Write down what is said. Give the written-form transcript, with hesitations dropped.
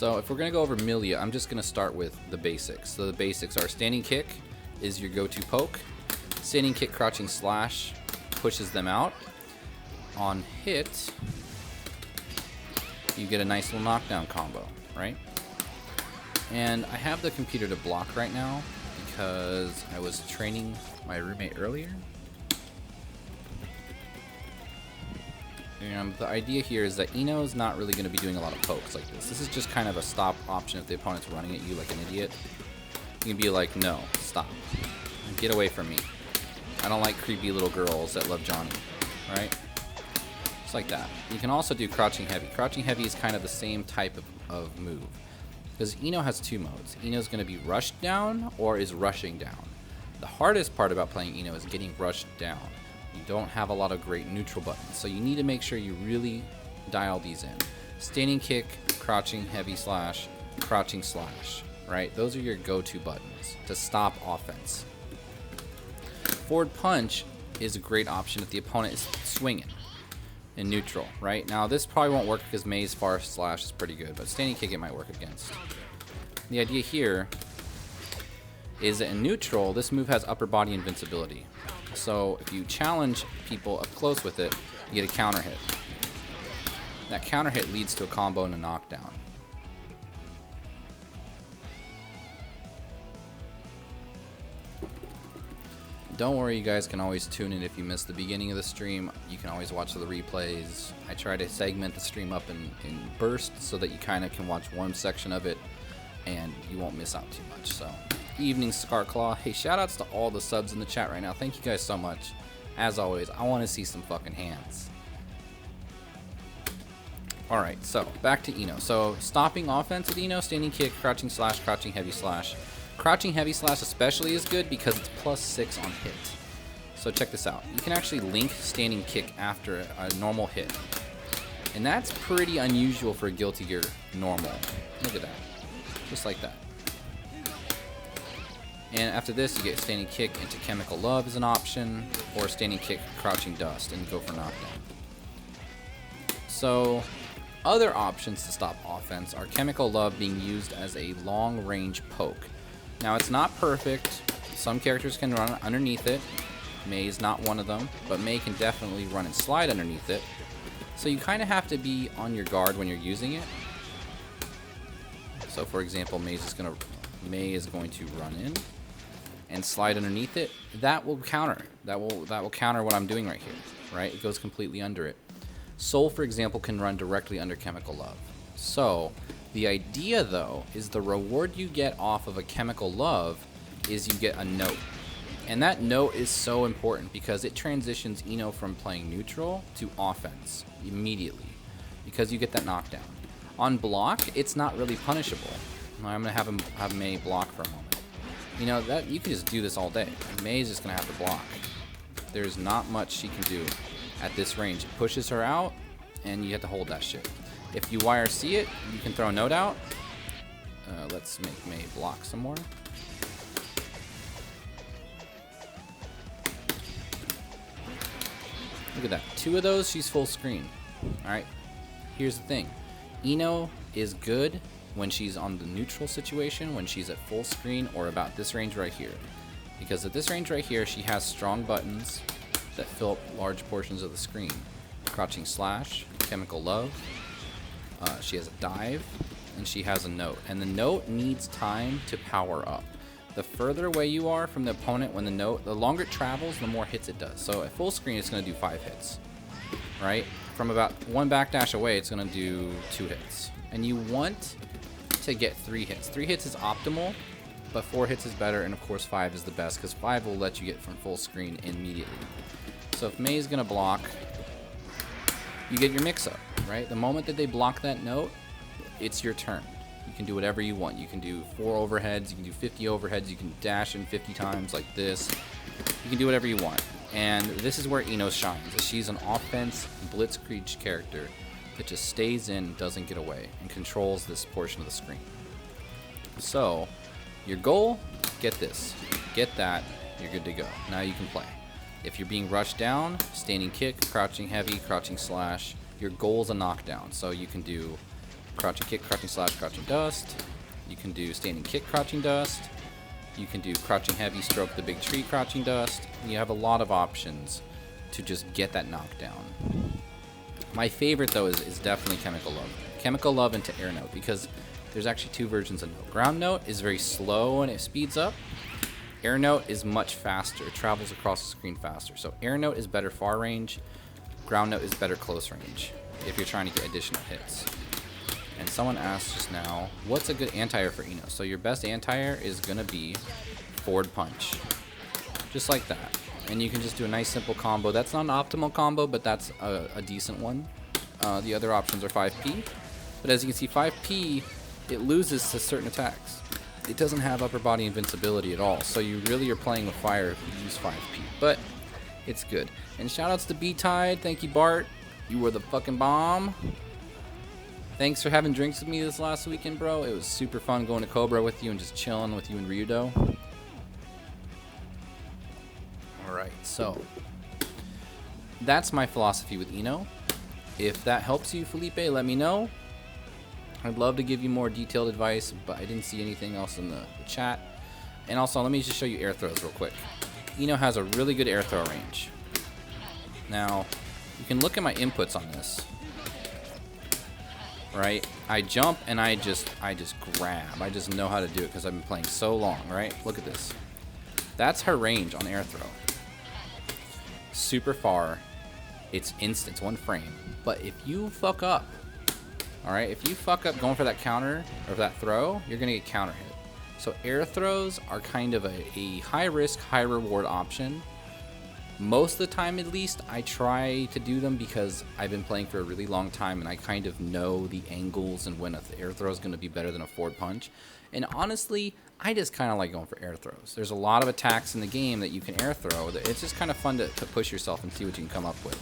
So if we're going to go over Milia, I'm just going to start with the basics. So the basics are standing kick is your go-to poke. Standing kick, crouching slash pushes them out. On hit, you get a nice little knockdown combo, right? And I have the computer to block right now because I was training my roommate earlier. And the idea here is that Ino is not really going to be doing a lot of pokes like this. This is just kind of a stop option if the opponent's running at you like an idiot. You can be like, no, stop. Get away from me. I don't like creepy little girls that love Johnny, right? Just like that. You can also do crouching heavy. Crouching heavy is kind of the same type of move. Because Ino has two modes. Ino's going to be rushed down or is rushing down. The hardest part about playing Ino is getting rushed down. You don't have a lot of great neutral buttons, so you need to make sure you really dial these in. Standing kick, crouching heavy slash, crouching slash, right? Those are your go-to buttons to stop offense. Forward punch is a great option if the opponent is swinging in neutral, right? Now this probably won't work because Mei's far slash is pretty good, but standing kick it might work against. The idea here is that in neutral, this move has upper body invincibility. So if you challenge people up close with it, you get a counter hit. That counter hit leads to a combo and a knockdown. Don't worry, you guys can always tune in if you missed the beginning of the stream. You can always watch the replays. I try to segment the stream up in bursts so that you kind of can watch one section of it and you won't miss out too much. So, evening, Scarclaw. Hey, shoutouts to all the subs in the chat right now. Thank you guys so much. As always, I want to see some fucking hands. Alright, so back to Ino. So, stopping offense with Ino, standing kick, crouching slash, crouching heavy slash. Crouching heavy slash especially is good because it's +6 on hit. So check this out. You can actually link standing kick after a normal hit. And that's pretty unusual for a Guilty Gear normal. Look at that. Just like that. And after this, you get standing kick into Chemical Love as an option, or standing kick, crouching dust, and go for knockdown. So, other options to stop offense are Chemical Love being used as a long-range poke. Now, it's not perfect. Some characters can run underneath it. Mei is not one of them, but Mei can definitely run and slide underneath it. So you kind of have to be on your guard when you're using it. So, for example, Mei is going to run in and slide underneath it. That will counter. That will counter what I'm doing right here. Right? It goes completely under it. Soul, for example, can run directly under Chemical Love. So, the idea, though, is the reward you get off of a Chemical Love is you get a note. And that note is so important because it transitions Ino from playing neutral to offense immediately because you get that knockdown. On block, it's not really punishable. I'm going to have Mei block for a moment. You know, that you can just do this all day. Mei is just going to have to block. There's not much she can do at this range. It pushes her out, and you have to hold that shit. If you YRC it, you can throw a note out. Let's make Mei block some more. Look at that. 2 of those, she's full screen. Alright, here's the thing. Ino is good when she's on the neutral situation, when she's at full screen, or about this range right here. Because at this range right here, she has strong buttons that fill up large portions of the screen. Crouching slash, Chemical Love. She has a dive, and she has a note. And the note needs time to power up. The further away you are from the opponent when the longer it travels, the more hits it does. So at full screen, it's going to do 5 hits, right? From about 1 backdash away, it's going to do 2 hits. And you want to get 3 hits. 3 hits is optimal, but 4 hits is better, and of course 5 is the best, because 5 will let you get from full screen immediately. So if Mei is going to block, you get your mix-up, right? The moment that they block that note, it's your turn. You can do whatever you want. You can do 4 overheads, you can do 50 overheads, you can dash in 50 times like this. You can do whatever you want. And this is where Ino shines. She's an offense blitzkrieg character that just stays in, doesn't get away, and controls this portion of the screen. So, your goal, get this. Get that, you're good to go. Now you can play. If you're being rushed down, standing kick, crouching heavy, crouching slash, your goal is a knockdown. So you can do crouching kick, crouching slash, crouching dust. You can do standing kick, crouching dust. You can do crouching heavy, stroke the big tree, crouching dust. You have a lot of options to just get that knockdown. My favorite though is definitely Chemical Love. Chemical Love into Air Note, because there's actually two versions of Note. Ground Note is very slow and it speeds up. Air Note is much faster. It travels across the screen faster. So Air Note is better far range. Ground Note is better close range if you're trying to get additional hits. And someone asked just now, what's a good anti-air for Ino? So your best anti-air is going to be forward punch. Just like that. And you can just do a nice simple combo. That's not an optimal combo, but that's a decent one. The other options are 5P. But as you can see, 5P, it loses to certain attacks. It doesn't have upper body invincibility at all. So you really are playing with fire if you use 5P. But it's good. And shoutouts to B-Tide. Thank you, Bart. You were the fucking bomb. Thanks for having drinks with me this last weekend, bro. It was super fun going to Cobra with you and just chilling with you and Ryudo. Alright, so that's my philosophy with Ino. If that helps you, Felipe, let me know. I'd love to give you more detailed advice, but I didn't see anything else in the chat. And also, let me just show you air throws real quick. Ino has a really good air throw range. Now, you can look at my inputs on this. Right? I jump and I just grab. I just know how to do it because I've been playing so long, right? Look at this. That's her range on air throw. Super far. It's instant, 1 frame. But if you fuck up, alright, if you fuck up going for that counter or that throw, you're going to get counter hit. So air throws are kind of a high risk, high reward option. Most of the time, at least, I try to do them because I've been playing for a really long time and I kind of know the angles and when an air throw is going to be better than a forward punch. And honestly, I just kind of like going for air throws. There's a lot of attacks in the game that you can air throw. It's just kind of fun to push yourself and see what you can come up with.